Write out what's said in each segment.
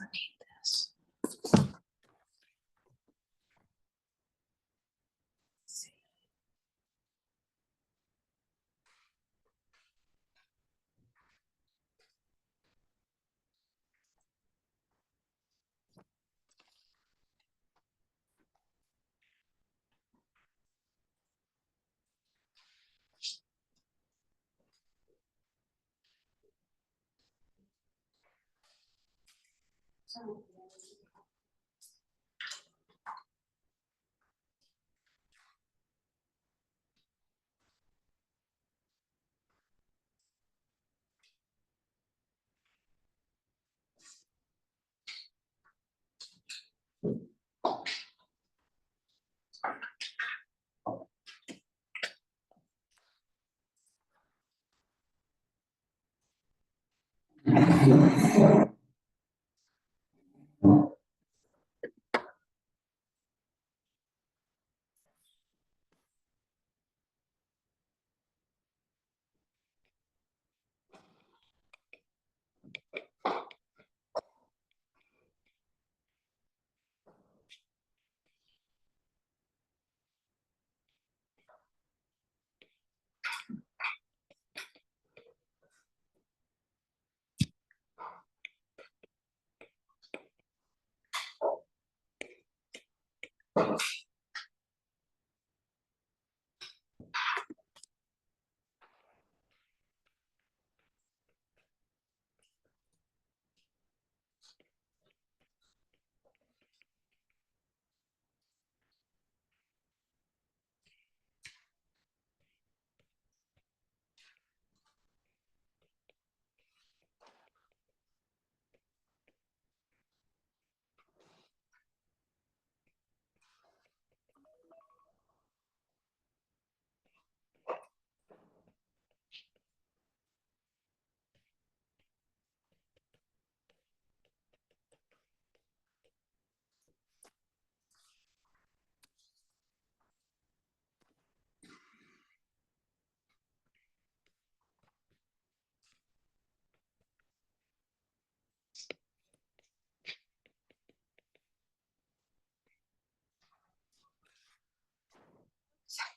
I need this.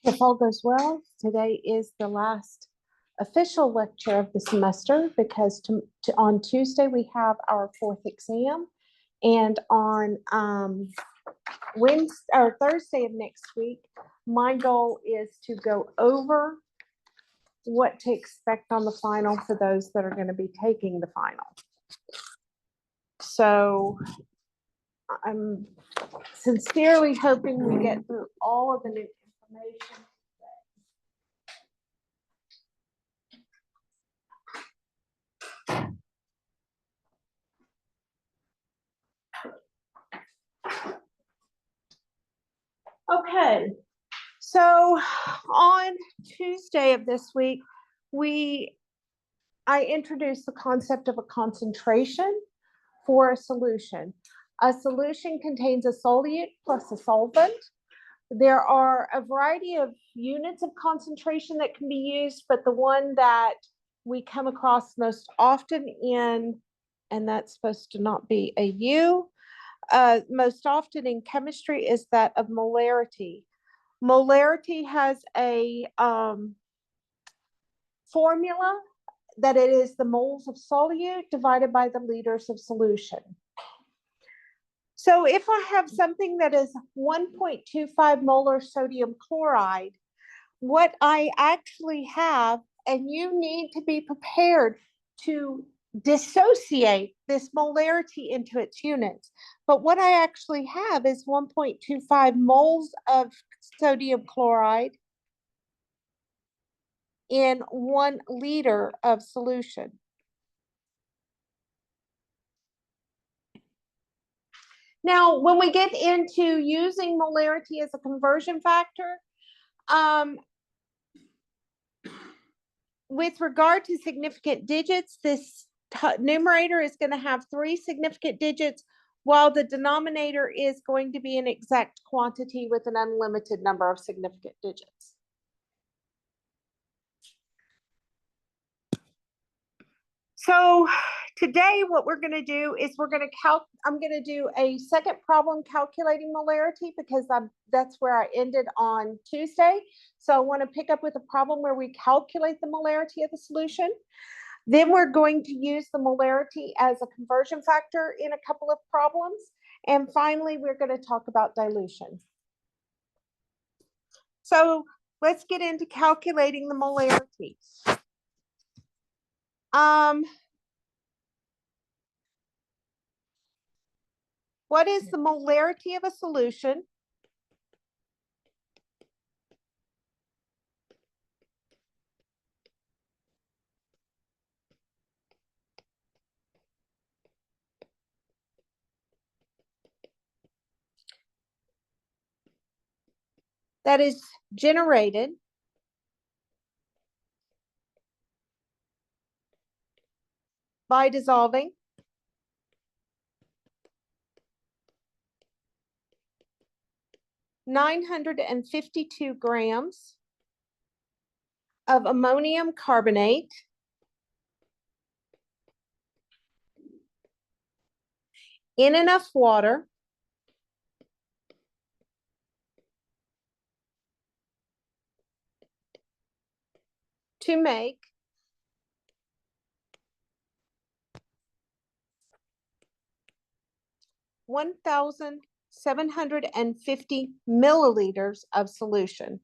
If all goes well, today is the last official lecture of the semester because on Tuesday we have our 4th exam, and on Wednesday or Thursday of next week, my goal is to go over what to expect on the final for those that are going to be taking the final. So I'm sincerely hoping we get through all of the new information. Okay, so on Tuesday of this week, I introduced the concept of a concentration for a solution. A solution contains a solute plus a solvent. There are a variety of units of concentration that can be used, but the one that we come across most often in, and that's supposed to not be a U, most often in chemistry is that of molarity. Molarity has a formula that it is the moles of solute divided by the liters of solution. So if I have something that is 1.25 molar sodium chloride, what I actually have, and you need to be prepared to dissociate this molarity into its units. But what I actually have is 1.25 moles of sodium chloride in 1 liter of solution. Now, when we get into using molarity as a conversion factor, with regard to significant digits, this numerator is going to have 3 significant digits, while the denominator is going to be an exact quantity with an unlimited number of significant digits. So today what we're going to do is I'm going to do a second problem calculating molarity because that's where I ended on Tuesday. So I want to pick up with a problem where we calculate the molarity of the solution. Then we're going to use the molarity as a conversion factor in a couple of problems. And finally, we're going to talk about dilution. So let's get into calculating the molarity. What is the molarity of a solution? That is generated by dissolving 952 grams of ammonium carbonate in enough water to make 1,750 milliliters of solution.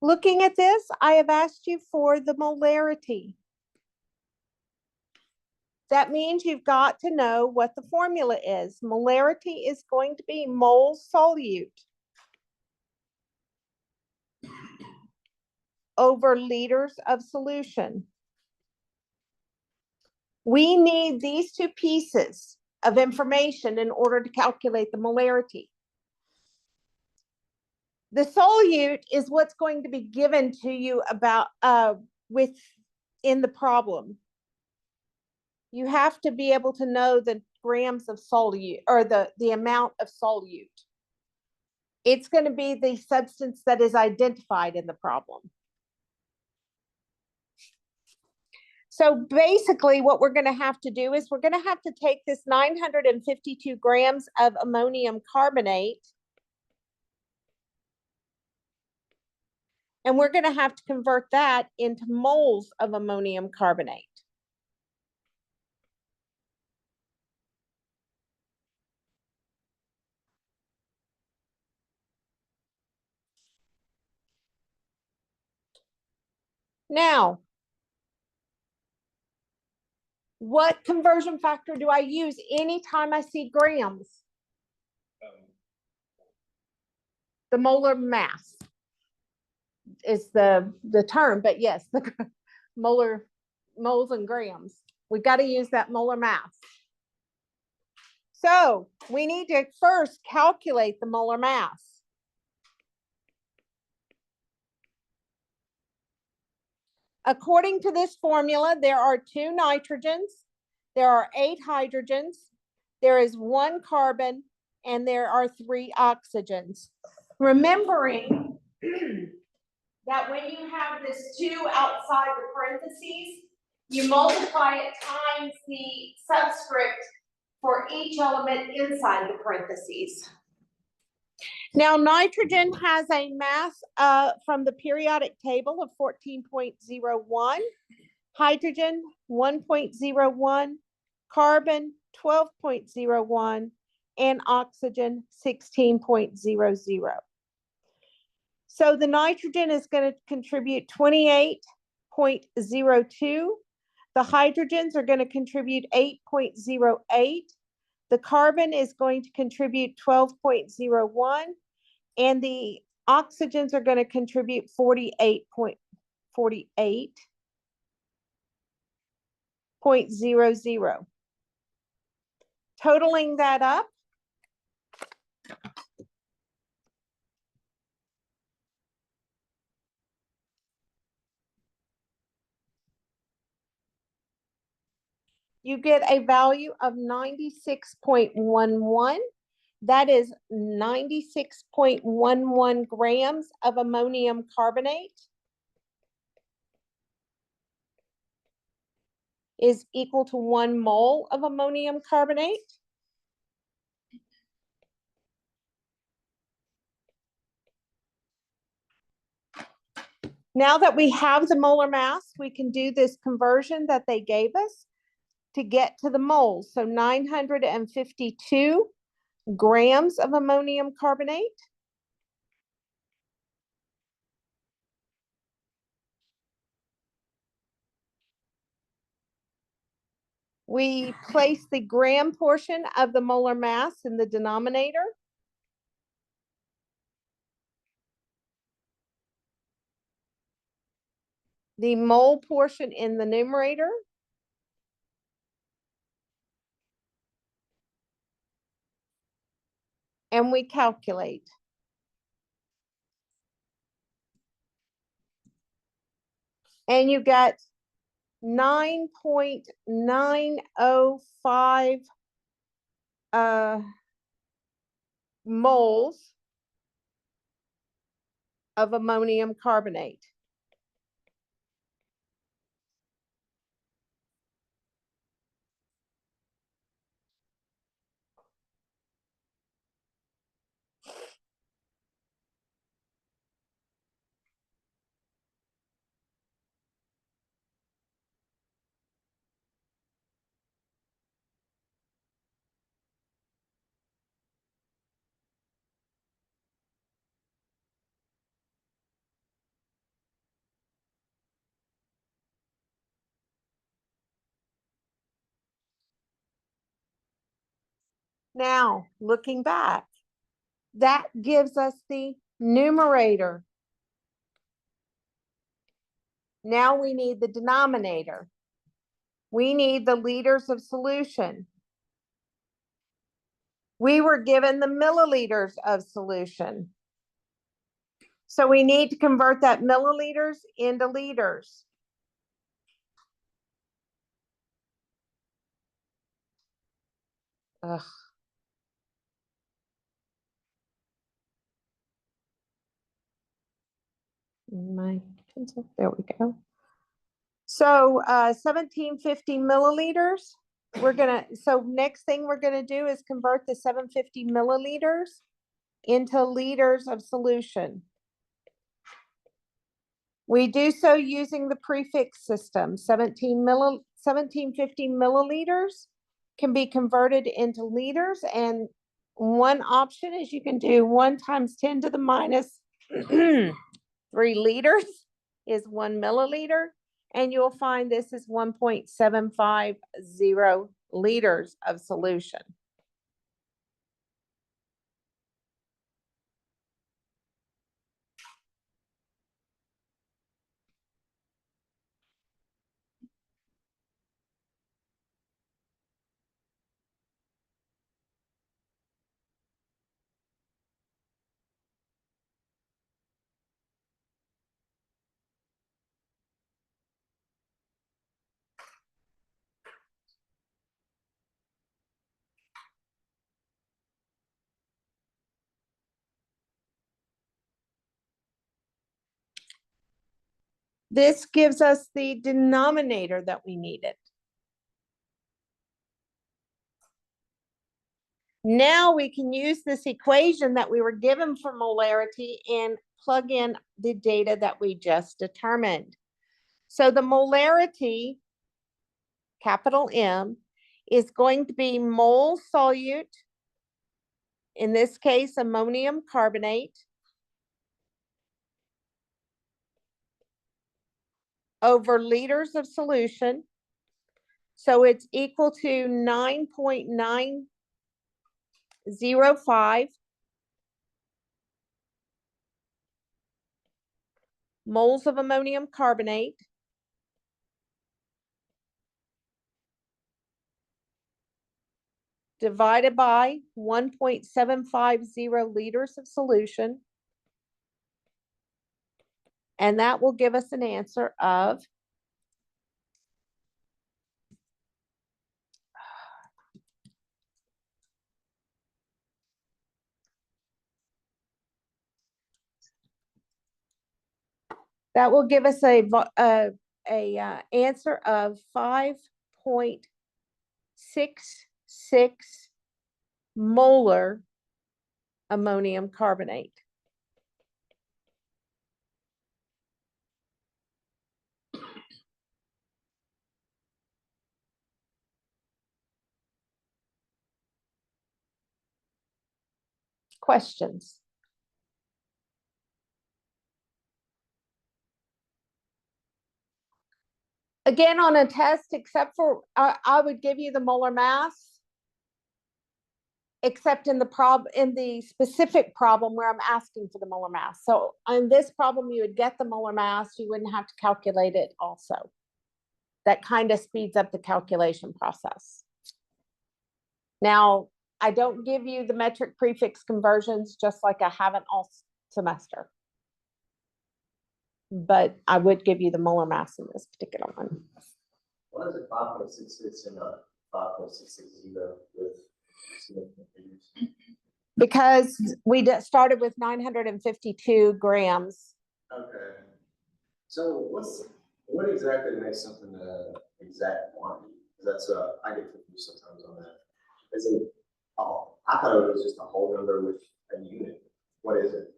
Looking at this, I have asked you for the molarity. That means you've got to know what the formula is. Molarity is going to be moles solute over liters of solution. We need these two pieces of information in order to calculate the molarity. The solute is what's going to be given to you about in the problem. You have to be able to know the grams of solute or the amount of solute. It's going to be the substance that is identified in the problem. So basically what we're going to have to do is we're going to have to take this 952 grams of ammonium carbonate and we're going to have to convert that into moles of ammonium carbonate. Now, what conversion factor do I use anytime I see grams? The molar mass is the term, but yes, the moles and grams. We've got to use that molar mass. So we need to first calculate the molar mass. According to this formula, there are 2 nitrogens, there are 8 hydrogens, there is 1 carbon, and there are 3 oxygens. Remembering that when you have this 2 outside the parentheses, you multiply it times the subscript for each element inside the parentheses. Now, nitrogen has a mass from the periodic table of 14.01, hydrogen 1.01, carbon 12.01, and oxygen 16.00. So the nitrogen is going to contribute 28.02. The hydrogens are going to contribute 8.08. The carbon is going to contribute 12.01. And the oxygens are going to contribute 48.00. Totaling that up, you get a value of 96.11. That is 96.11 grams of ammonium carbonate is equal to 1 mole of ammonium carbonate. Now that we have the molar mass, we can do this conversion that they gave us to get to the moles. So 952 grams of ammonium carbonate. We place the gram portion of the molar mass in the denominator. The mole portion in the numerator. And we calculate. And you get 9.905 moles of ammonium carbonate. Now, looking back, that gives us the numerator. Now we need the denominator. We need the liters of solution. We were given the milliliters of solution. So we need to convert that milliliters into liters. Ugh. My pencil, there we go. So 1750 milliliters. So next thing we're gonna do is convert the 750 milliliters into liters of solution. We do so using the prefix system. 1750 milliliters can be converted into liters, and one option is you can do 1 times 10 to the minus 3 liters is 1 milliliter, and you'll find this is 1.750 liters of solution. This gives us the denominator that we needed. Now we can use this equation that we were given for molarity and plug in the data that we just determined. So the molarity, capital M, is going to be mole solute, in this case, ammonium carbonate, over liters of solution. So it's equal to 9.905 moles of ammonium carbonate divided by 1.750 liters of solution. And that will give us an answer of That will give us a answer of 5.66 molar ammonium carbonate. Questions? Again, on a test, except for, I would give you the molar mass, except in the specific problem where I'm asking for the molar mass. So on this problem, you would get the molar mass, you wouldn't have to calculate it also. That kind of speeds up the calculation process. Now, I don't give you the metric prefix conversions, just like I haven't all semester. But I would give you the molar mass in this particular one. What is it 5.66 and 5.660 with significant figures? Because we started with 952 grams. Okay. So what exactly makes something an exact quantity? Because that's I get confused sometimes on that. Is it? Oh, I thought it was just a whole number with a unit. What is it?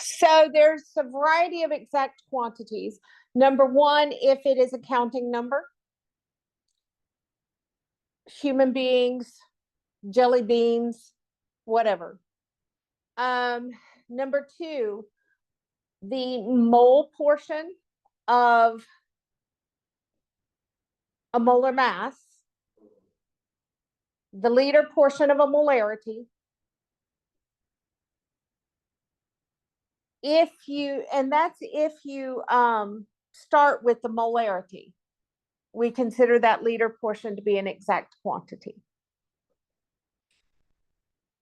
So there's a variety of exact quantities. Number one, if it is a counting number, human beings, jelly beans, whatever. Number two, the mole portion of a molar mass, the liter portion of a molarity. That's if you start with the molarity, we consider that liter portion to be an exact quantity.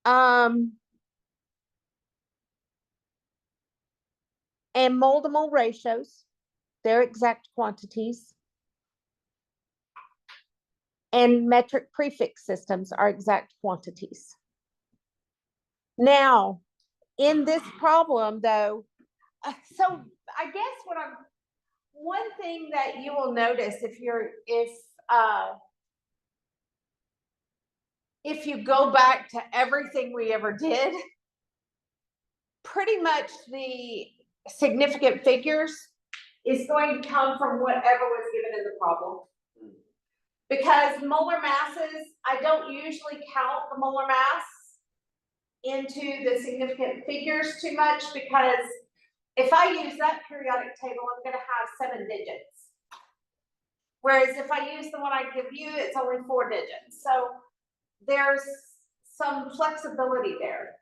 And mole to mole ratios, they're exact quantities. And metric prefix systems are exact quantities. Now, in this problem though, so I guess one thing that you will notice if you go back to everything we ever did, pretty much the significant figures is going to come from whatever was given in the problem. Because molar masses, I don't usually count the molar mass into the significant figures too much, because if I use that periodic table, I'm going to have 7 digits. Whereas if I use the one I give you, it's only 4 digits. So there's some flexibility there.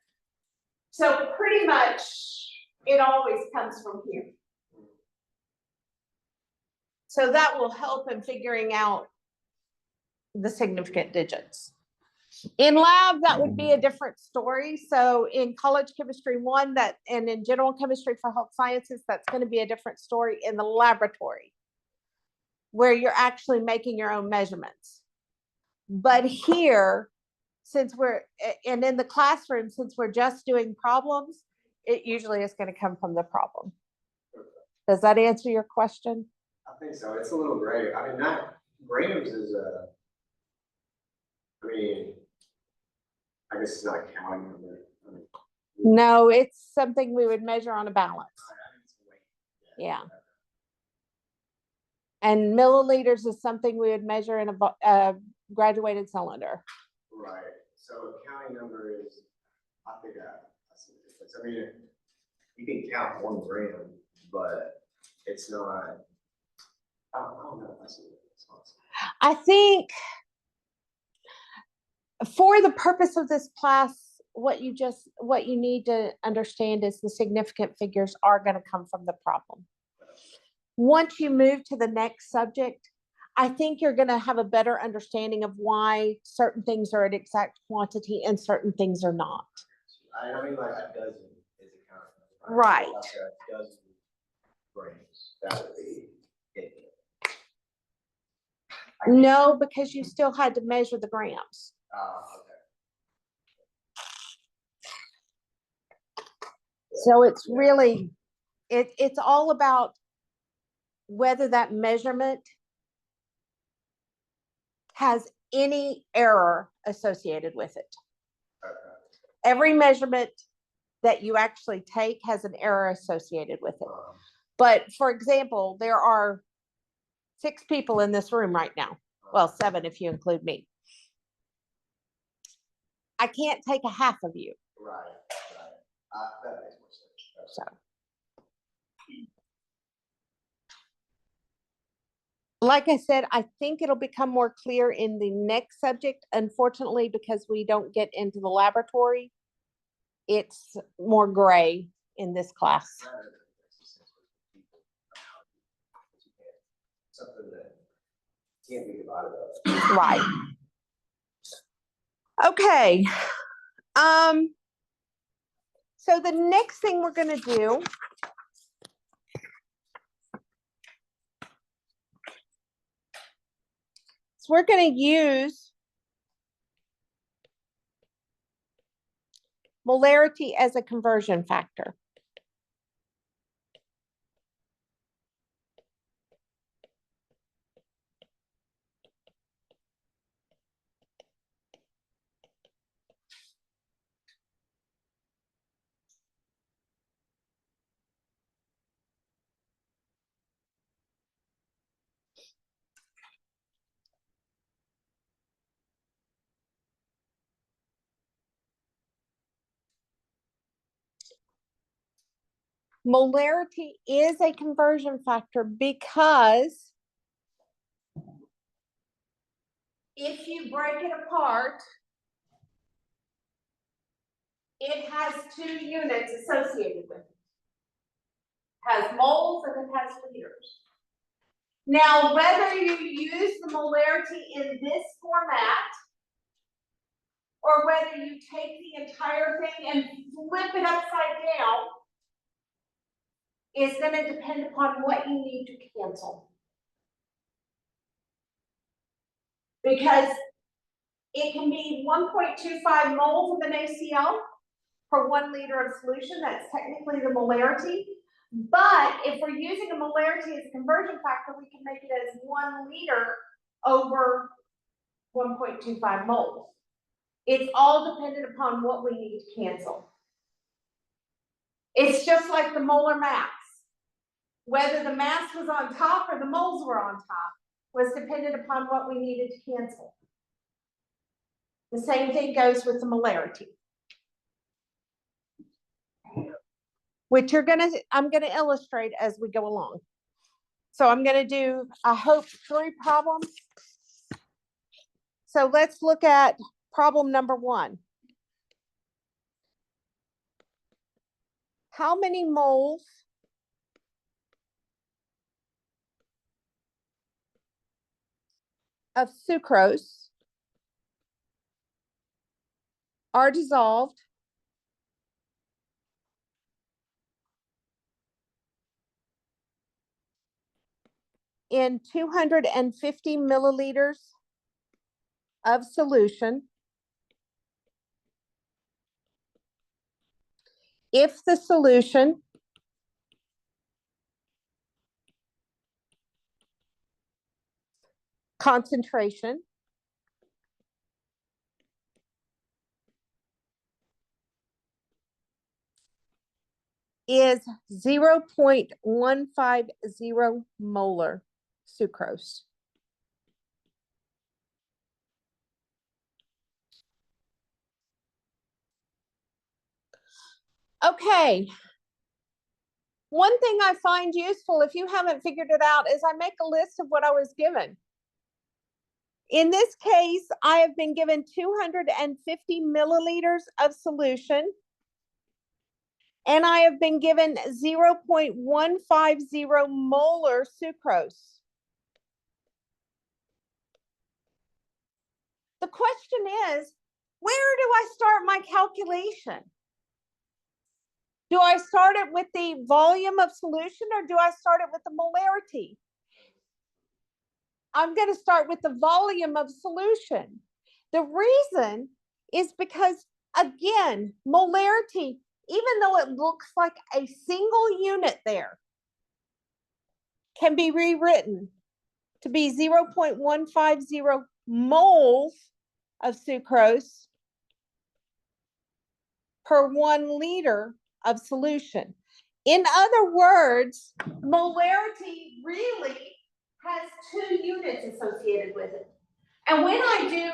So pretty much it always comes from here. So that will help in figuring out the significant digits. In lab, that would be a different story. So in college chemistry 1, and in general chemistry for health sciences, that's going to be a different story in the laboratory, where you're actually making your own measurements. But here, and in the classroom, since we're just doing problems, it usually is going to come from the problem. Does that answer your question? I think so. It's a little gray. I mean, not grams is I guess it's not a counting number. No, it's something we would measure on a balance. Yeah. And milliliters is something we would measure in a graduated cylinder. Right. So a counting number is, I think I see the difference. I mean, you can count 1 gram, but it's not. I don't know if I see the difference. I think for the purpose of this class, what you need to understand is the significant figures are going to come from the problem. Once you move to the next subject, I think you're going to have a better understanding of why certain things are an exact quantity and certain things are not. I mean, like a dozen is a count. Right. Like a dozen grams. That would be it. No, because you still had to measure the grams. Okay. So it's really It's all about whether that measurement has any error associated with it. Okay. Every measurement that you actually take has an error associated with it. Um, But for example, there are 6 people in this room right now. Well, 7 if you include me. I can't take a half of you. Right. That makes more sense. So, like I said, I think it'll become more clear in the next subject. Unfortunately, because we don't get into the laboratory, it's more gray in this class. Something that can't be divided up. Right. Okay. So the next thing we're going to do is we're going to use molarity as a conversion factor. Molarity is a conversion factor because if you break it apart, it has 2 units associated with it. It has moles and it has liters. Now, whether you use the molarity in this format or whether you take the entire thing and flip it upside down is going to depend upon what you need to cancel. Because it can be 1.25 moles of an ACL per 1 liter of solution. That's technically the molarity. But if we're using a molarity as a conversion factor, we can make it as 1 liter over 1.25 moles. It's all dependent upon what we need to cancel. It's just like the molar mass. Whether the mass was on top or the moles were on top was dependent upon what we needed to cancel. The same thing goes with the molarity, which I'm gonna illustrate as we go along. So I'm gonna do, I hope, 3 problems. So let's look at problem number 1. How many moles of sucrose are dissolved in 250 milliliters of solution if the solution concentration is 0.150 molar sucrose. Okay. One thing I find useful, if you haven't figured it out, is I make a list of what I was given. In this case, I have been given 250 milliliters of solution, and I have been given 0.150 molar sucrose. The question is, where do I start my calculation? Do I start it with the volume of solution or do I start it with the molarity? I'm going to start with the volume of solution. The reason is because, again, molarity even though it looks like a single unit there, can be rewritten to be 0.150 moles of sucrose per 1 liter of solution. In other words, molarity really has 2 units associated with it. And when I do,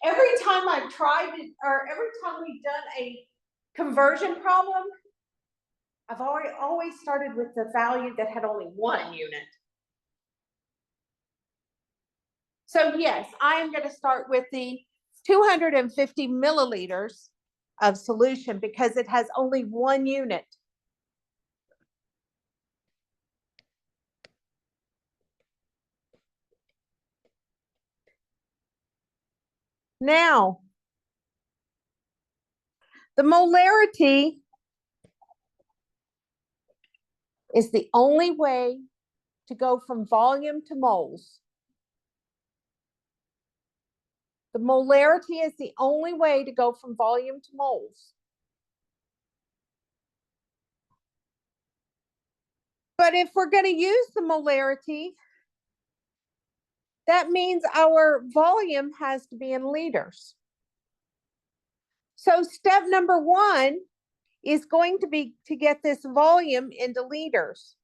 every time I've tried it, or every time we've done a conversion problem, I've always started with the value that had only 1 unit. So yes, I am going to start with the 250 milliliters of solution because it has only 1 unit. Now, the molarity is the only way to go from volume to moles. The molarity is the only way to go from volume to moles. But if we're going to use the molarity, that means our volume has to be in liters. So step number 1 is going to be to get this volume into liters.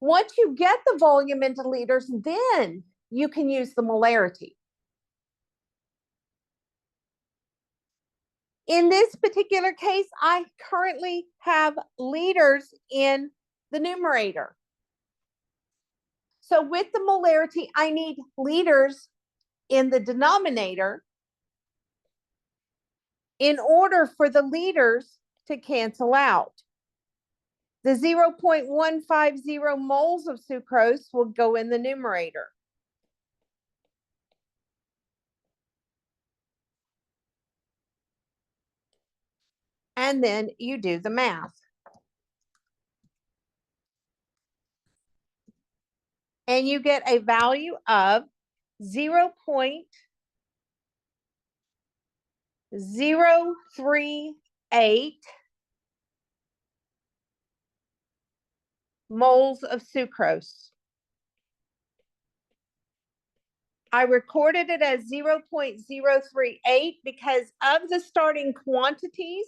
Once you get the volume into liters, then you can use the molarity. In this particular case, I currently have liters in the numerator. So with the molarity, I need liters in the denominator in order for the liters to cancel out. The 0.150 moles of sucrose will go in the numerator. And then you do the math. And you get a value of 0.038 moles of sucrose. I recorded it as 0.038 because of the starting quantities,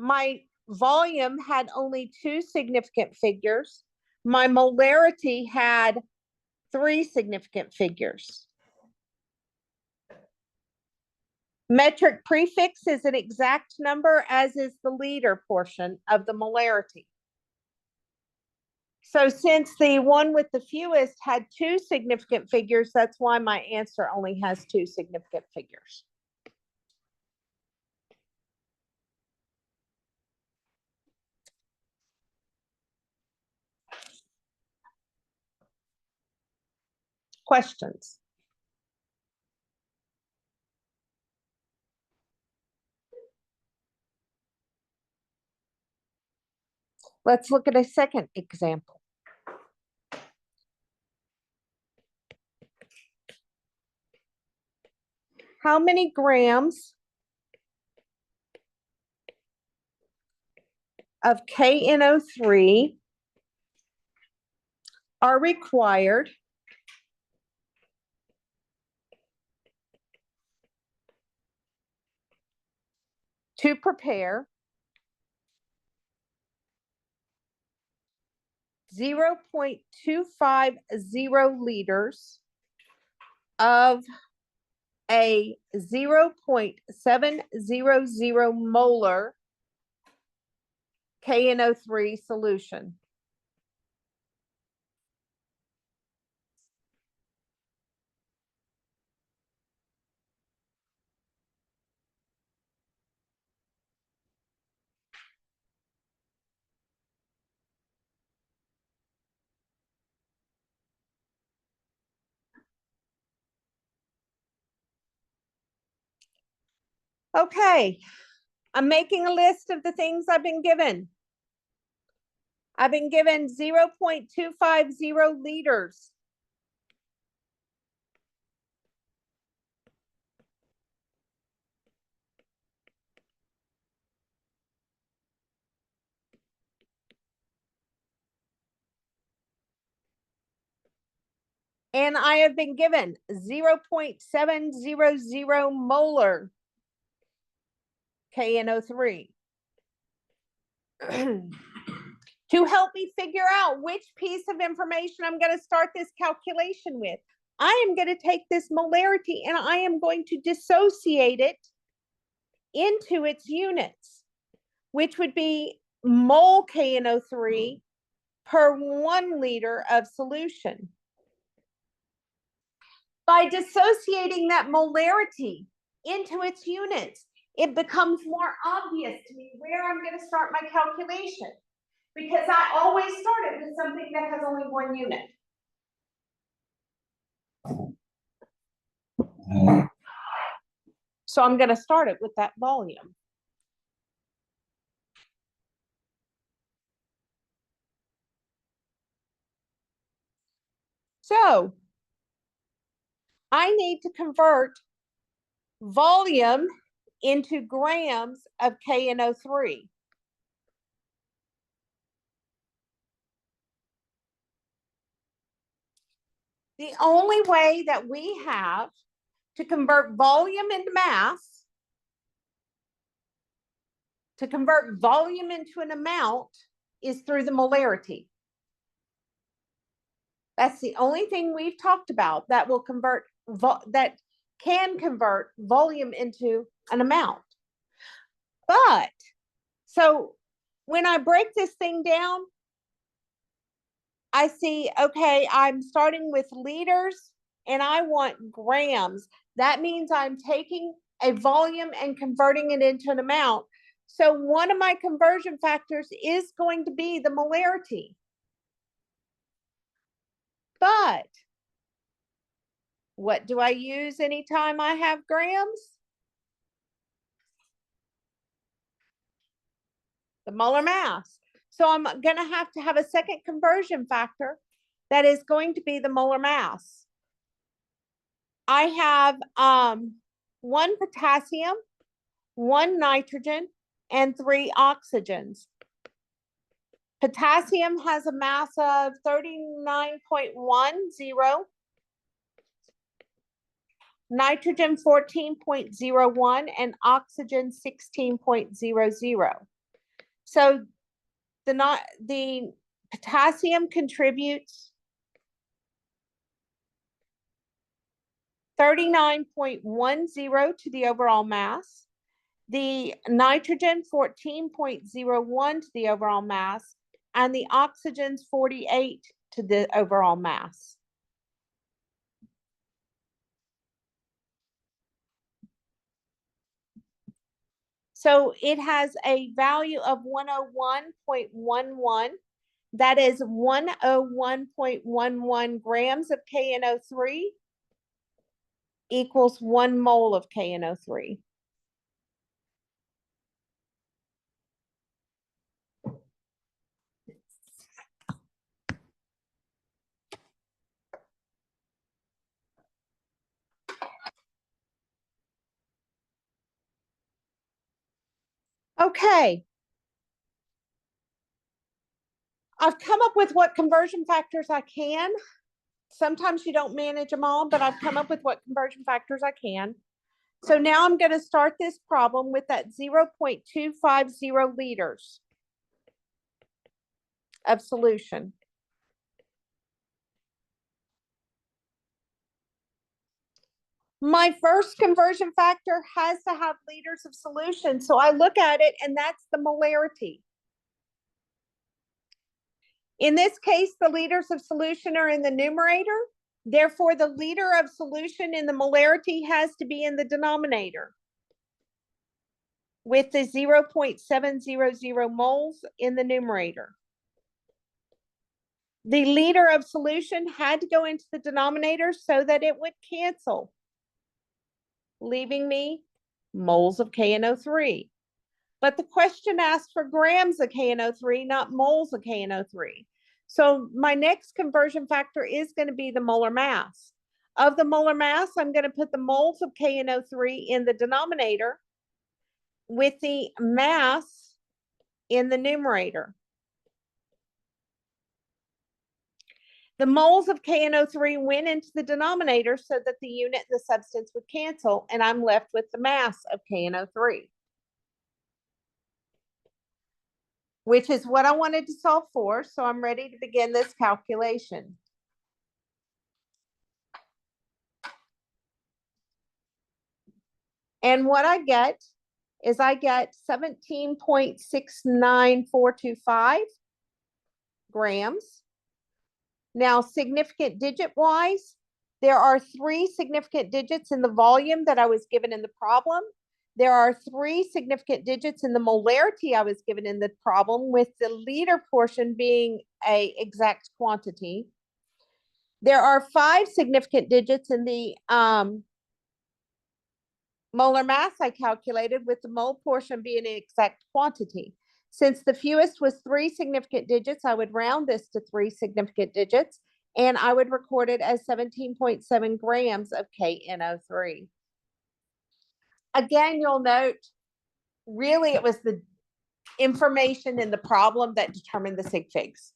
my volume had only 2 significant figures. My molarity had 3 significant figures. Metric prefix is an exact number, as is the liter portion of the molarity. So since the one with the fewest had 2 significant figures, that's why my answer only has 2 significant figures. Questions? Let's look at a second example. How many grams of KNO3 are required to prepare 0.250 liters of a 0.700 molar KNO3 solution? Okay, I'm making a list of the things I've been given. I've been given 0.250 liters. And I have been given 0.700 molar KNO3. To help me figure out which piece of information I'm going to start this calculation with, I am going to take this molarity and I am going to dissociate it into its units, which would be mole KNO3 per 1 liter of solution. By dissociating that molarity into its units, it becomes more obvious to me where I'm going to start my calculation, because I always start it with something that has only 1 unit. So I'm going to start it with that volume. So I need to convert volume into grams of KNO3. The only way that we have to convert volume into mass, to convert volume into an amount, is through the molarity. That's the only thing we've talked about that will convert, that can convert volume into an amount. But, so when I break this thing down, I see, okay, I'm starting with liters and I want grams. That means I'm taking a volume and converting it into an amount. So one of my conversion factors is going to be the molarity. But what do I use anytime I have grams? The molar mass. So I'm going to have a second conversion factor that is going to be the molar mass. I have 1 potassium, 1 nitrogen, and 3 oxygens. Potassium has a mass of 39.10, nitrogen 14.01, and oxygen 16.00. So the potassium contributes 39.10 to the overall mass. The nitrogen 14.01 to the overall mass, and the oxygen's 48 to the overall mass. So it has a value of 101.11. That is 101.11 grams of KNO3 equals 1 mole of KNO3. Okay. I've come up with what conversion factors I can. Sometimes you don't manage them all, but I've come up with what conversion factors I can. So now I'm going to start this problem with that 0.250 liters of solution. My first conversion factor has to have liters of solution. So I look at it and that's the molarity. In this case, the liters of solution are in the numerator. Therefore, the liter of solution in the molarity has to be in the denominator, with the 0.700 moles in the numerator. The liter of solution had to go into the denominator so that it would cancel, leaving me moles of KNO3. But the question asked for grams of KNO3, not moles of KNO3. So my next conversion factor is going to be the molar mass. Of the molar mass, I'm going to put the moles of KNO3 in the denominator with the mass in the numerator. The moles of KNO3 went into the denominator so that the unit and the substance would cancel, and I'm left with the mass of KNO3, which is what I wanted to solve for. So I'm ready to begin this calculation. And what I get is I get 17.69425 grams. Now, significant digit wise, there are 3 significant digits in the volume that I was given in the problem. There are 3 significant digits in the molarity I was given in the problem, with the liter portion being an exact quantity. There are 5 significant digits in the molar mass I calculated, with the mole portion being an exact quantity. Since the fewest was 3 significant digits, I would round this to 3 significant digits, and I would record it as 17.7 grams of KNO3. Again, you'll note, really it was the information in the problem that determined the sig figs.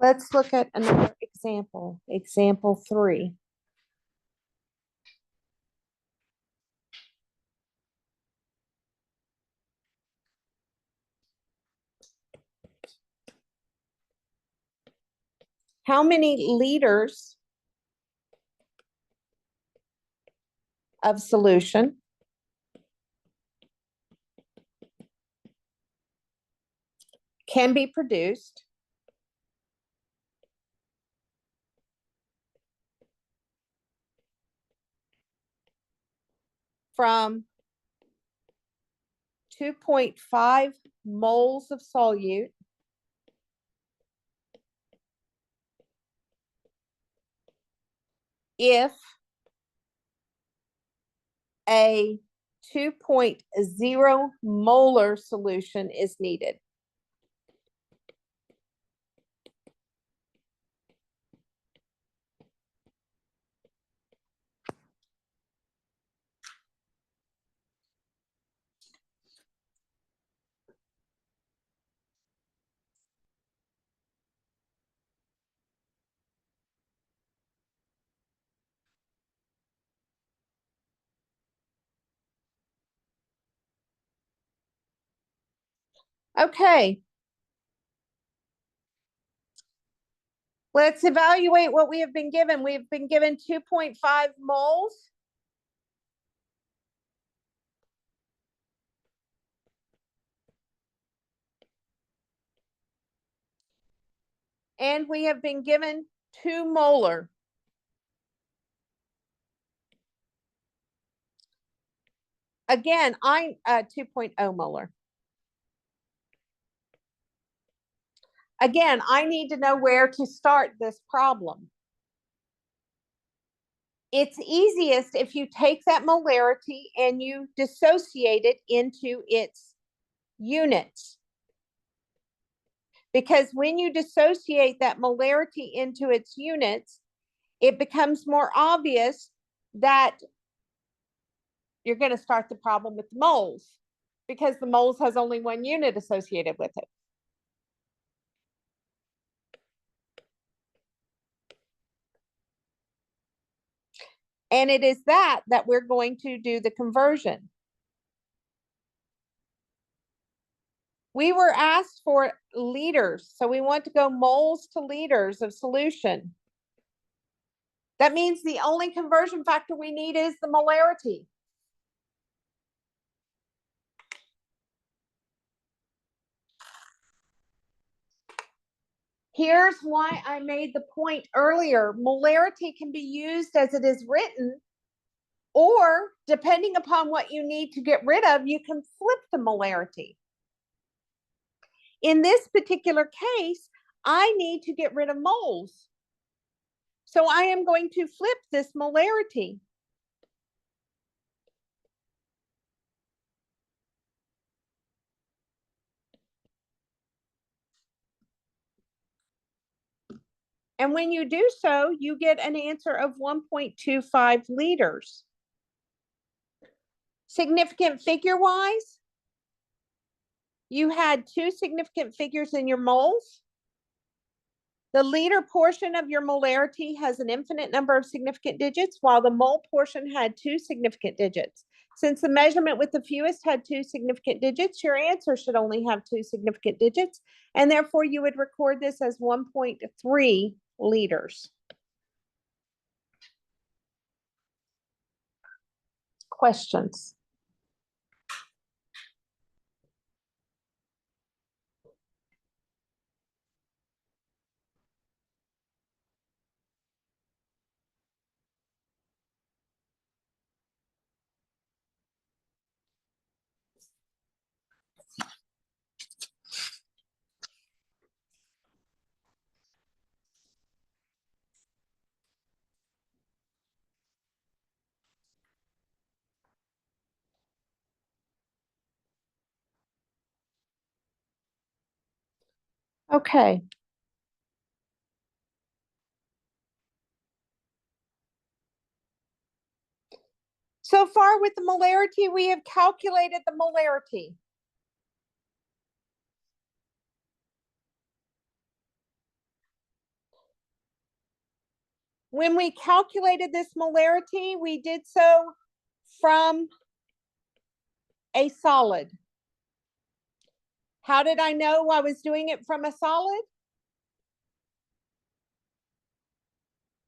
Let's look at another example, example 3. How many liters of solution can be produced from 2.5 moles of solute if a 2.0 molar solution is needed? Okay. Let's evaluate what we have been given. We've been given 2.5 moles. And we have been given 2 molar. Again, 2.0 molar. Again, I need to know where to start this problem. It's easiest if you take that molarity and you dissociate it into its units. Because when you dissociate that molarity into its units, it becomes more obvious that you're going to start the problem with the moles, because the moles has only 1 unit associated with it. And it is that we're going to do the conversion. We were asked for liters, so we want to go moles to liters of solution. That means the only conversion factor we need is the molarity. Here's why I made the point earlier. Molarity can be used as it is written, or depending upon what you need to get rid of, you can flip the molarity. In this particular case, I need to get rid of moles. So I am going to flip this molarity. And when you do so, you get an answer of 1.25 liters. Significant figure-wise, you had two significant figures in your moles. The liter portion of your molarity has an infinite number of significant digits, while the mole portion had two significant digits. Since the measurement with the fewest had two significant digits, your answer should only have two significant digits, and therefore you would record this as 1.3 liters. Questions? Okay. So far with the molarity, we have calculated the molarity. When we calculated this molarity, we did so from a solid. How did I know I was doing it from a solid?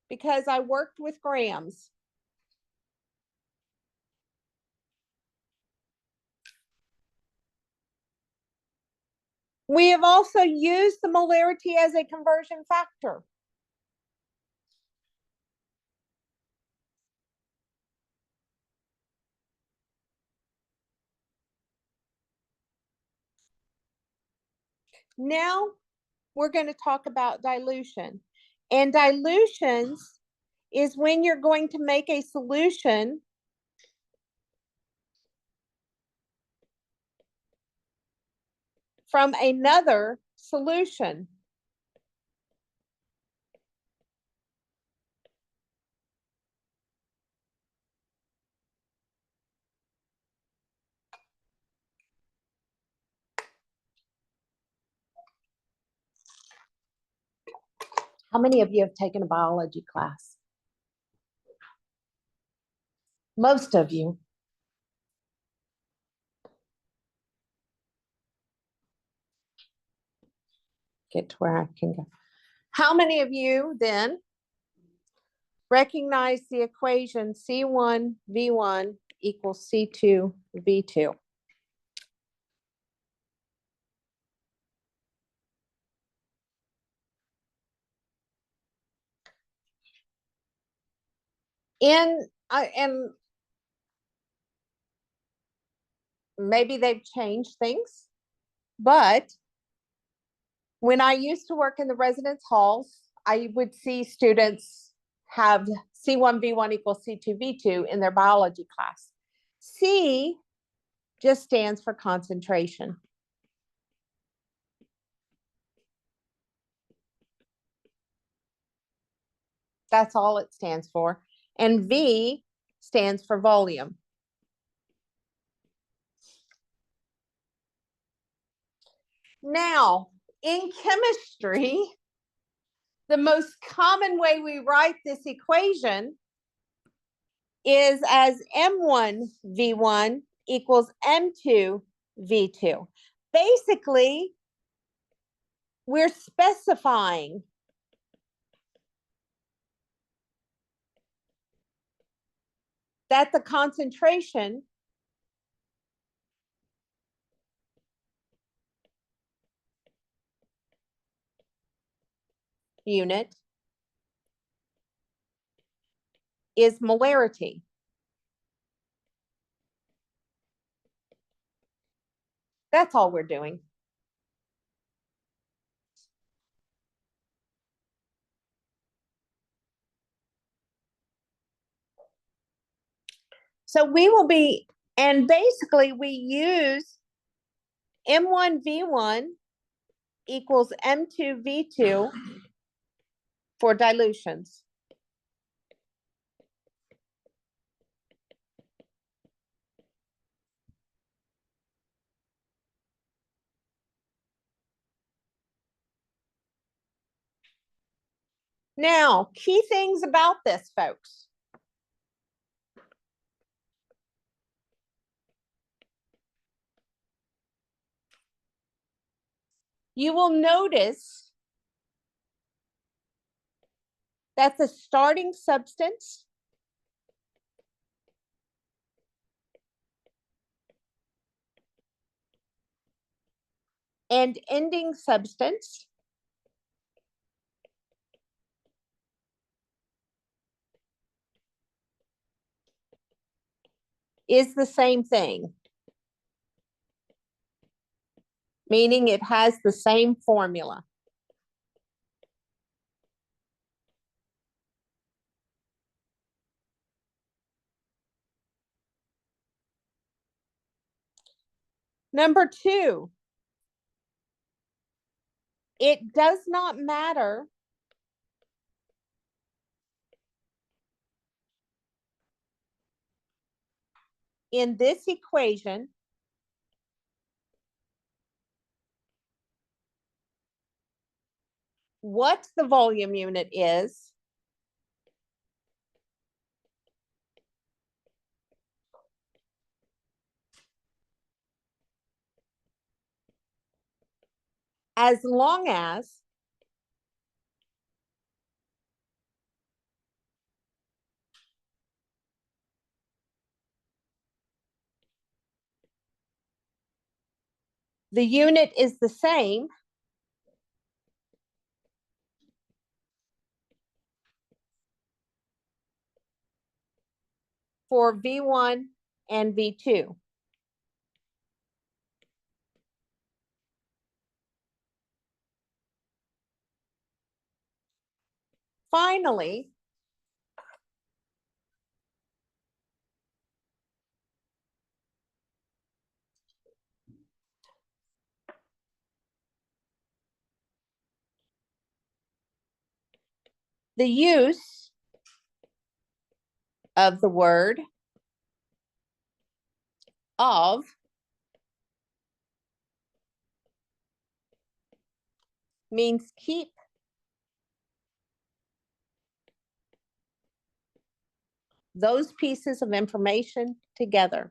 Because I worked with grams. We have also used the molarity as a conversion factor. Now we're going to talk about dilution. And dilutions is when you're going to make a solution from another solution. How many of you have taken a biology class? Most of you. Get to where I can go. How many of you then recognize the equation C1V1 equals C2V2? And maybe they've changed things, but when I used to work in the residence halls, I would see students have C1V1 equals C2V2 in their biology class. C just stands for concentration. That's all it stands for. And V stands for volume. Now, in chemistry, the most common way we write this equation is as M1V1 equals M2V2. Basically, we're specifying that the concentration unit is molarity. That's all we're doing. So we will be, and basically we use M1V1 equals M2V2 for dilutions. Now, key things about this, folks. You will notice that the starting substance and ending substance is the same thing, meaning it has the same formula. Number two, it does not matter in this equation what the volume unit is, as long as the unit is the same for V1 and V2. Finally, the use of the word of means keep those pieces of information together.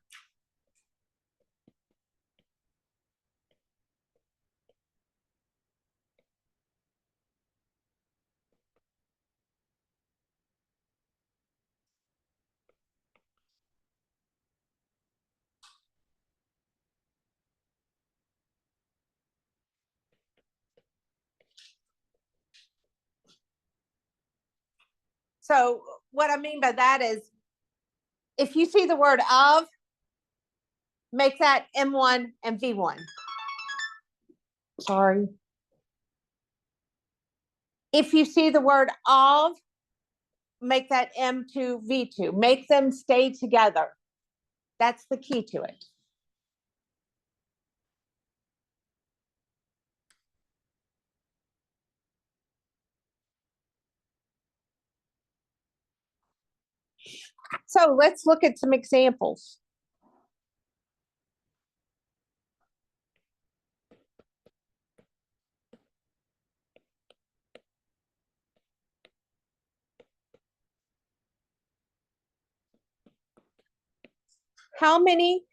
So what I mean by that is, if you see the word of, make that M1 and V1. Sorry. If you see the word of, make that M2, V2. Make them stay together. That's the key to it. So let's look at some examples. how many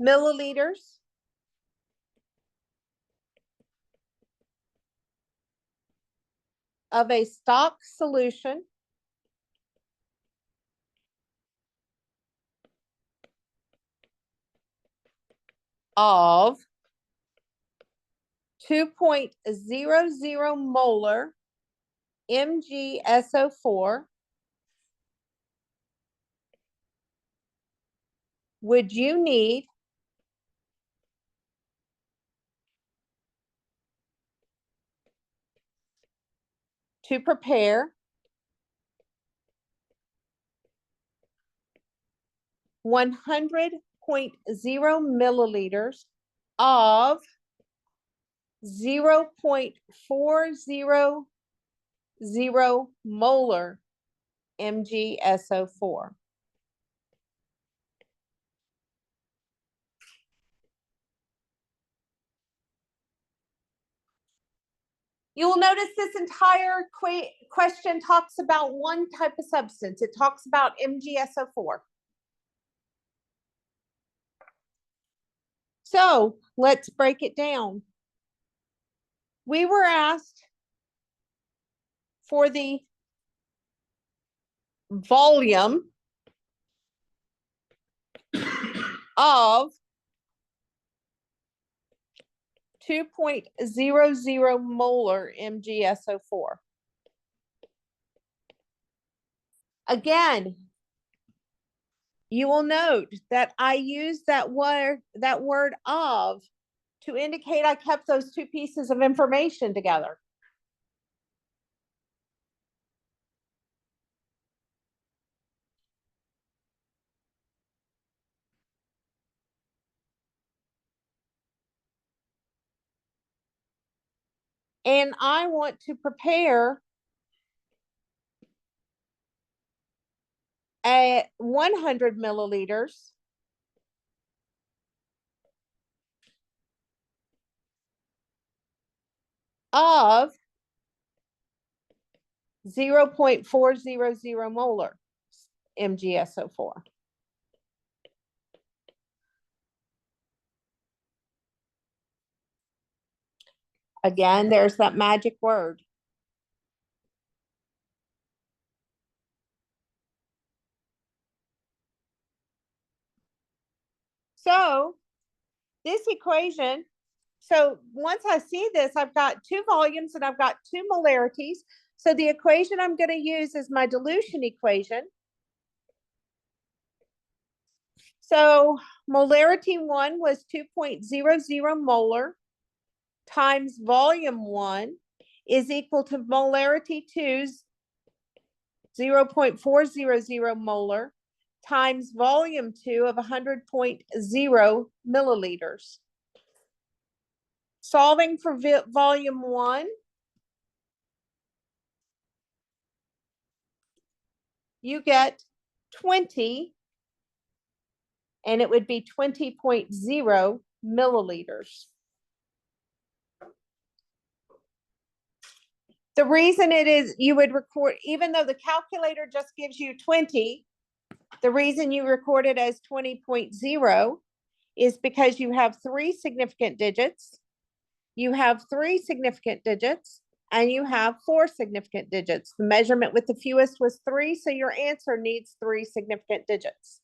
milliliters of a stock solution of 2.00 molar MgSO4 would you need to prepare 100.0 milliliters of 0.400 molar MgSO4? You will notice this entire question talks about one type of substance. It talks about MgSO4. So let's break it down. We were asked for the volume of 2.00 molar MgSO4. Again, you will note that I use that word of to indicate I kept those two pieces of information together. And I want to prepare at 100 milliliters of 0.400 molar MgSO4. Again, there's that magic word. So this equation, so once I see this, I've got two volumes and I've got two molarities. So the equation I'm going to use is my dilution equation. So molarity 1 was 2.00 molar times volume 1 is equal to molarity 2's 0.400 molar times volume 2 of 100.0 milliliters. Solving for volume 1, you get 20, and it would be 20.0 milliliters. The reason it is you would record, even though the calculator just gives you 20, the reason you record it as 20.0 is because you have 3 significant digits, you have 3 significant digits, and you have 4 significant digits. The measurement with the fewest was 3, so your answer needs 3 significant digits.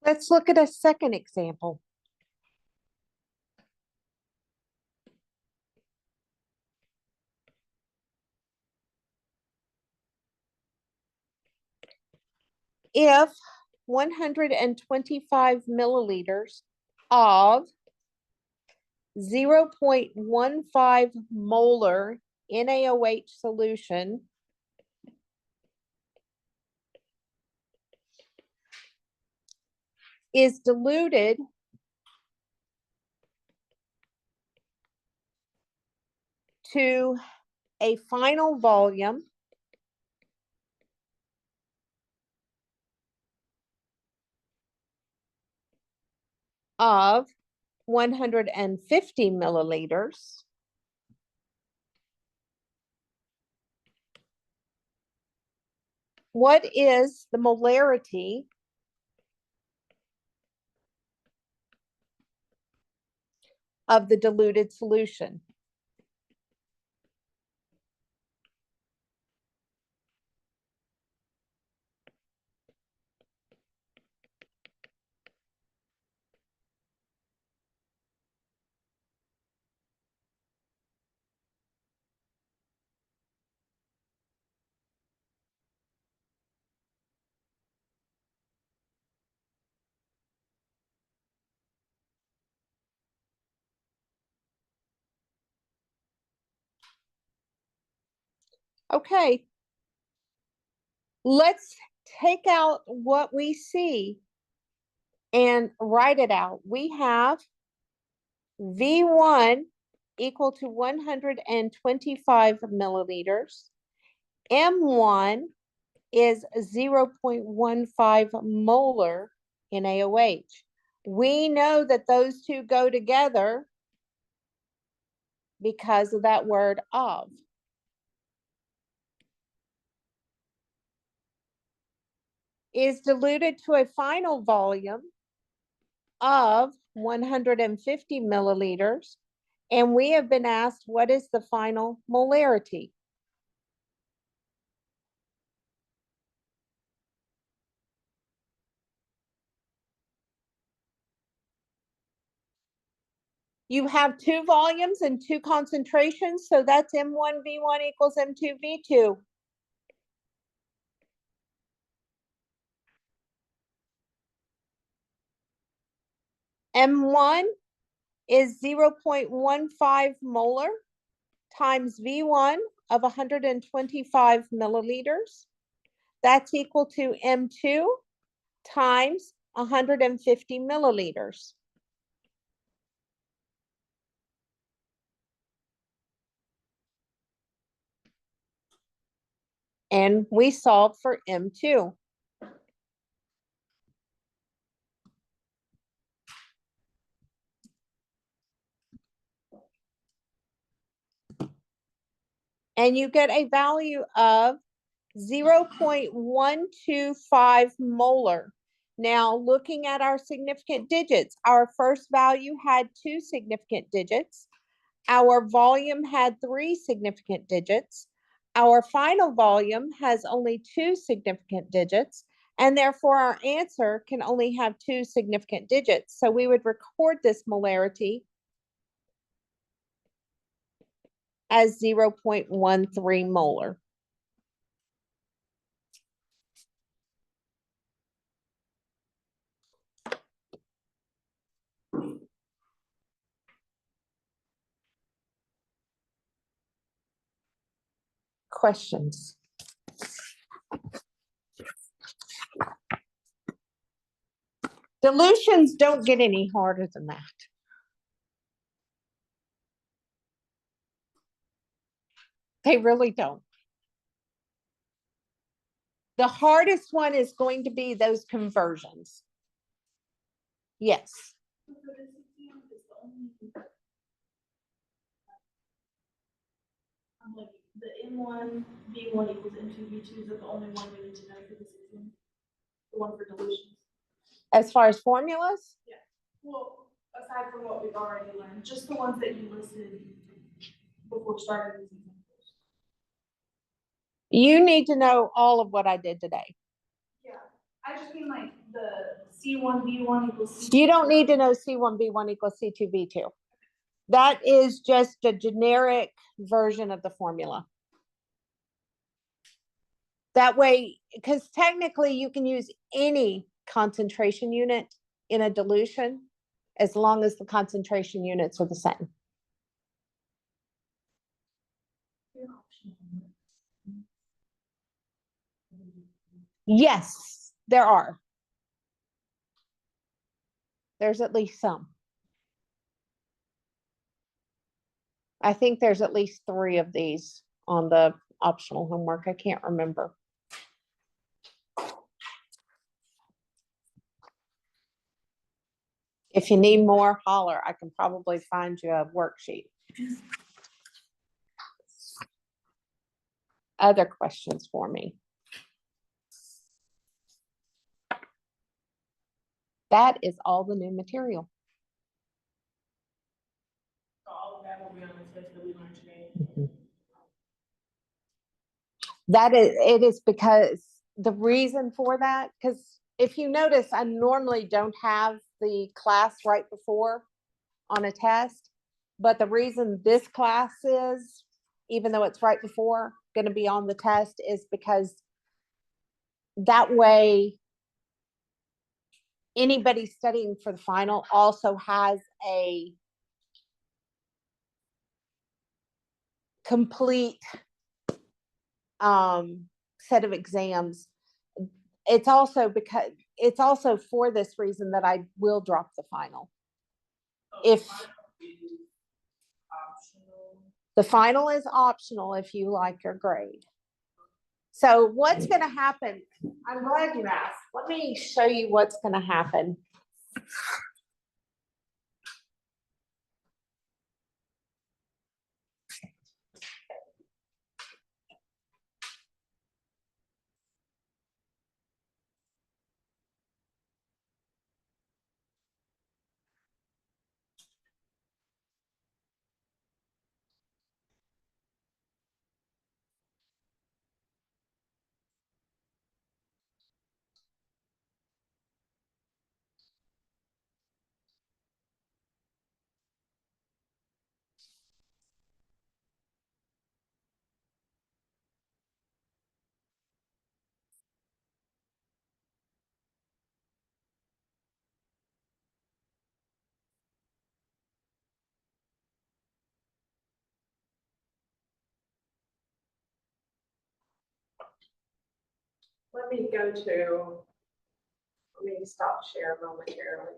Let's look at a second example. If 125 milliliters of 0.15 molar NaOH solution is diluted to a final volume of 150 milliliters. What is the molarity of the diluted solution? Okay, let's take out what we see and write it out. We have V1 equal to 125 milliliters. M1 is 0.15 molar in AOH. We know that those two go together because of that word of. Is diluted to a final volume of 150 milliliters. And we have been asked, what is the final molarity? You have two volumes and two concentrations, so that's M1V1 equals M2V2. M1 is 0.15 molar times V1 of 125 milliliters. That's equal to M2 times 150 milliliters. And we solve for M2. And you get a value of 0.125 molar. Now, looking at our significant digits, our first value had 2 significant digits. Our volume had 3 significant digits. Our final volume has only 2 significant digits, and therefore our answer can only have 2 significant digits. So we would record this molarity as 0.13 molar. Questions? Dilutions don't get any harder than that. They really don't. The hardest one is going to be those conversions. Yes. Like the M1V1 equals M2V2, is that the only one we need to know for this exam? The one for dilutions? As far as formulas? Yeah. Well, aside from what we've already learned, just the ones that you listed before starting these examples. You need to know all of what I did today. Yeah. I just mean like the C1V1 equals C2. You don't need to know C1V1 equals C2V2. That is just a generic version of the formula. That way, because technically you can use any concentration unit in a dilution as long as the concentration units are the same. Yes, there are. There's at least some. I think there's at least 3 of these on the optional homework. I can't remember. If you need more, holler. I can probably find you a worksheet. Other questions for me? That is all the new material. All of that will be on the test that we learned today. It is because the reason for that, because if you notice, I normally don't have the class right before on a test, but the reason this class is, even though it's right before, going to be on the test is because that way anybody studying for the final also has a complete set of exams. It's also for this reason that I will drop the final. If the final is optional, if you like your grade. So what's going to happen? I'm glad you asked. Let me show you what's going to happen. Let me stop share momentarily.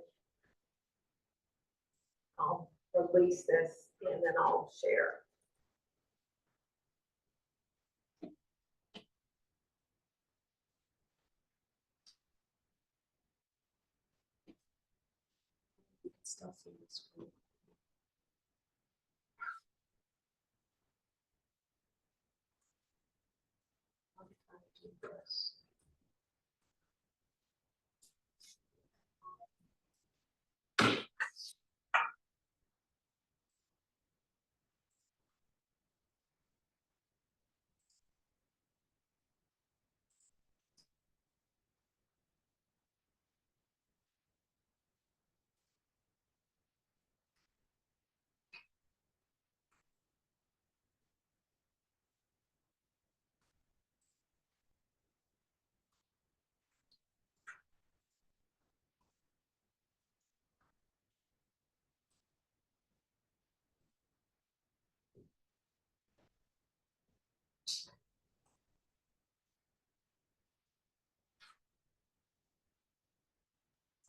I'll release this and then I'll share. Still see the screen. I'm trying to do this.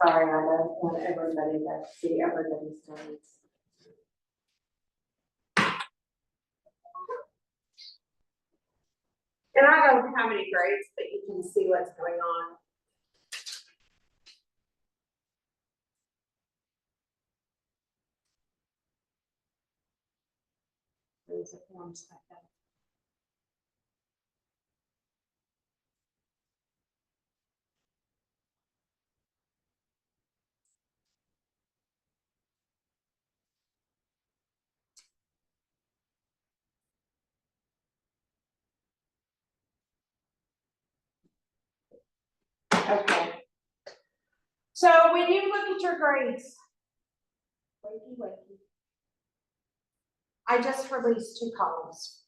Sorry, I don't want everybody to see everybody's grades. And I don't have any grades, but you can see what's going on. There's a form like that. Okay. So when you look at your grades, wakey. I just released 2 columns.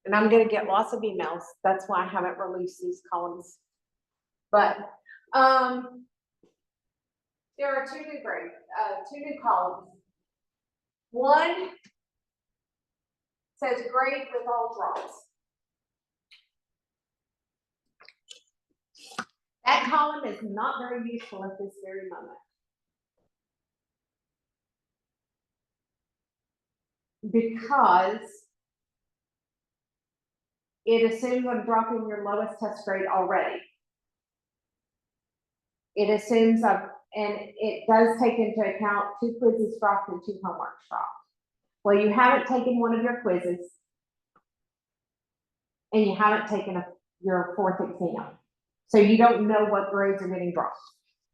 And I'm going to get lots of emails. That's why I haven't released these columns. But there are 2 new grades, 2 new columns. One says grade with all drops. That column is not very useful at this very moment. because it assumes I'm dropping your lowest test grade already. It assumes and it does take into account 2 quizzes dropped and 2 homeworks dropped. Well, you haven't taken one of your quizzes, and you haven't taken your 4th exam. So you don't know what grades are getting dropped.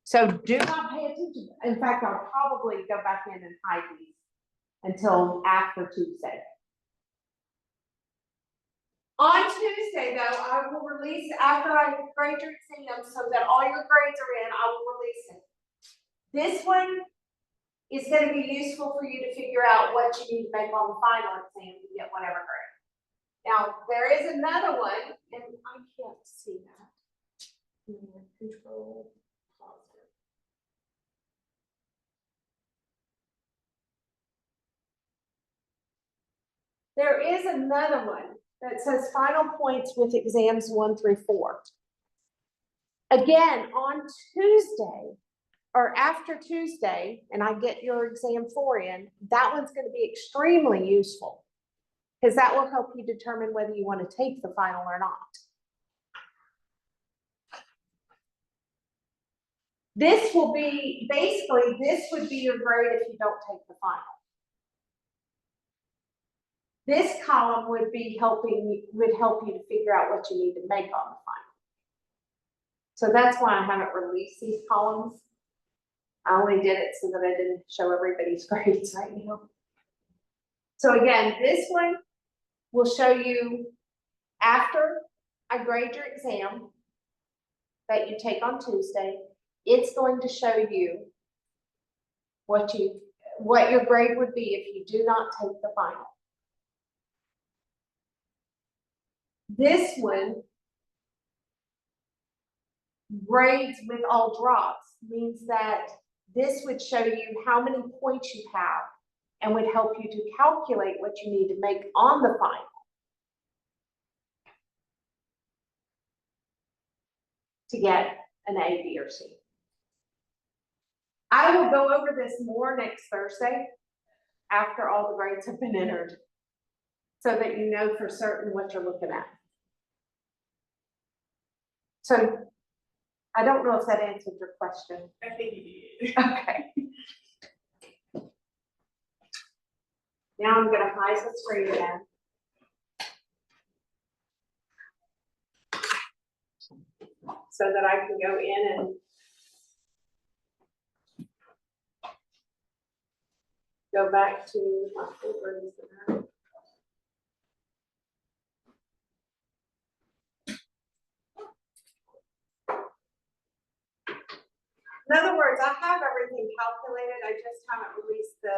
So do not pay attention. In fact, I'll probably go back in and hide these until after Tuesday. On Tuesday, though, I will release, after I grade your exam so that all your grades are in, I will release it. This one is going to be useful for you to figure out what you need to make on the final exam to get whatever grade. Now, there is another one, and I can't see that. Control, positive. There is another one that says final points with exams 1 through 4. Again, on Tuesday or after Tuesday, and I get your exam 4 in, that one's going to be extremely useful because that will help you determine whether you want to take the final or not. This will be, basically, this would be your grade if you don't take the final. This column would help you to figure out what you need to make on the final. So that's why I haven't released these columns. I only did it so that I didn't show everybody's grades right now. So again, this one will show you after I grade your exam that you take on Tuesday. It's going to show you what your grade would be if you do not take the final. This one, grades with all drops, means that this would show you how many points you have and would help you to calculate what you need to make on the final. To get an A, B, or C. I will go over this more next Thursday after all the grades have been entered so that you know for certain what you're looking at. So I don't know if that answered your question. I think you did. Okay. Now I'm going to hide the screen again. So that I can go in and go back to my papers. In other words, I have everything calculated. I just haven't released the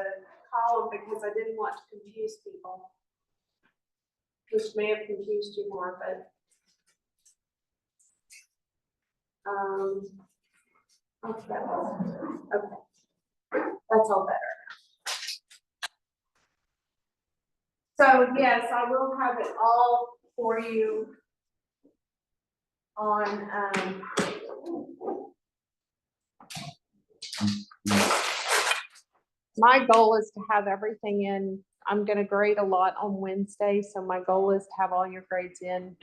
column because I didn't want to confuse people, which may have confused you more, but okay, that's all better. So yes, I will have it all for you on my goal is to have everything in. I'm going to grade a lot on Wednesday, so my goal is to have all your grades in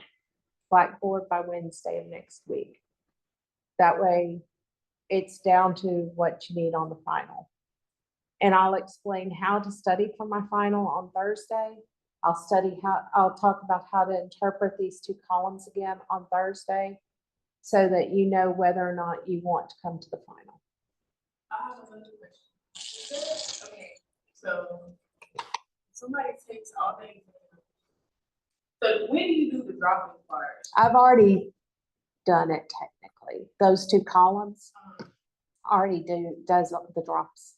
Blackboard by Wednesday of next week. That way it's down to what you need on the final. And I'll explain how to study for my final on Thursday. I'll talk about how to interpret these 2 columns again on Thursday so that you know whether or not you want to come to the final. I have another question. Okay, so somebody takes all things. So when do you do the dropping part? I've already done it technically. Those 2 columns already does the drops.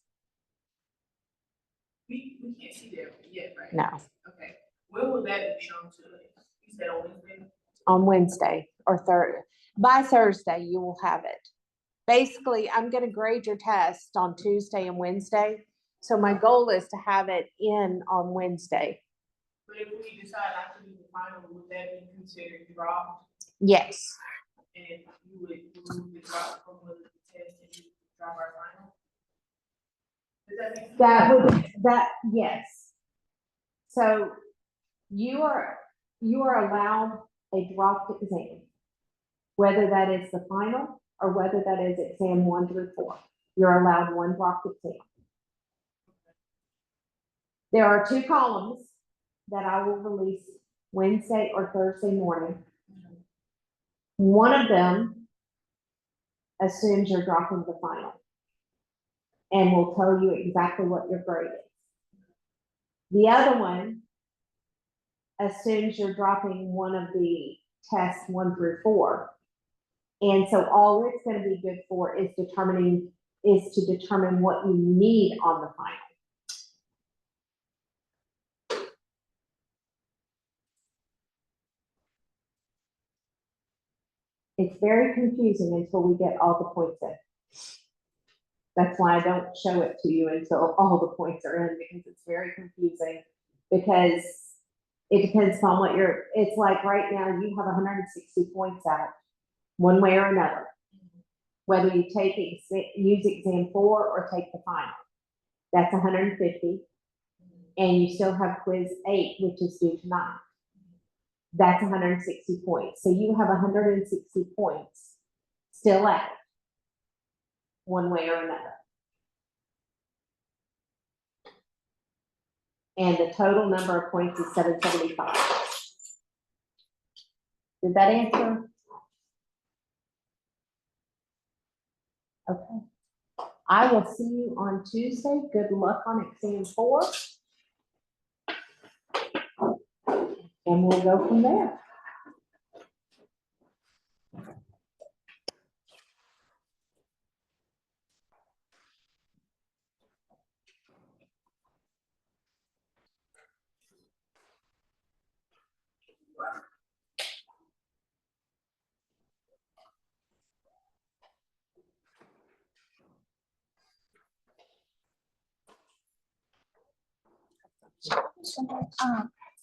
We can't see that yet, right? No. Okay. When will that be shown to us? You said on Wednesday? On Wednesday or Thursday. By Thursday, you will have it. Basically, I'm going to grade your test on Tuesday and Wednesday. So my goal is to have it in on Wednesday. But if we decide not to do the final, would that be considered dropped? Yes. And you would remove the drop from the test and you drop our final? Does that make sense? Yes. So you are allowed a dropped exam, whether that is the final or whether that is exam 1 through 4. You're allowed one dropped exam. There are 2 columns that I will release Wednesday or Thursday morning. One of them assumes you're dropping the final and will tell you exactly what your grade is. The other one assumes you're dropping one of the tests 1 through 4. And so all it's going to be good for is to determine what you need on the final. It's very confusing until we get all the points in. That's why I don't show it to you until all the points are in, because it's very confusing, because it depends upon what it's like right now, you have 160 points out, one way or another. Whether you use exam 4 or take the final, that's 150. And you still have quiz 8, which is due tonight. That's 160 points. So you have 160 points still out, one way or another. And the total number of points is 775. Did that answer? Okay. I will see you on Tuesday. Good luck on exam 4. And we'll go from there.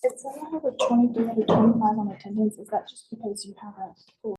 It says I have a 23 out of 25 on attendance. Is that just because you have a full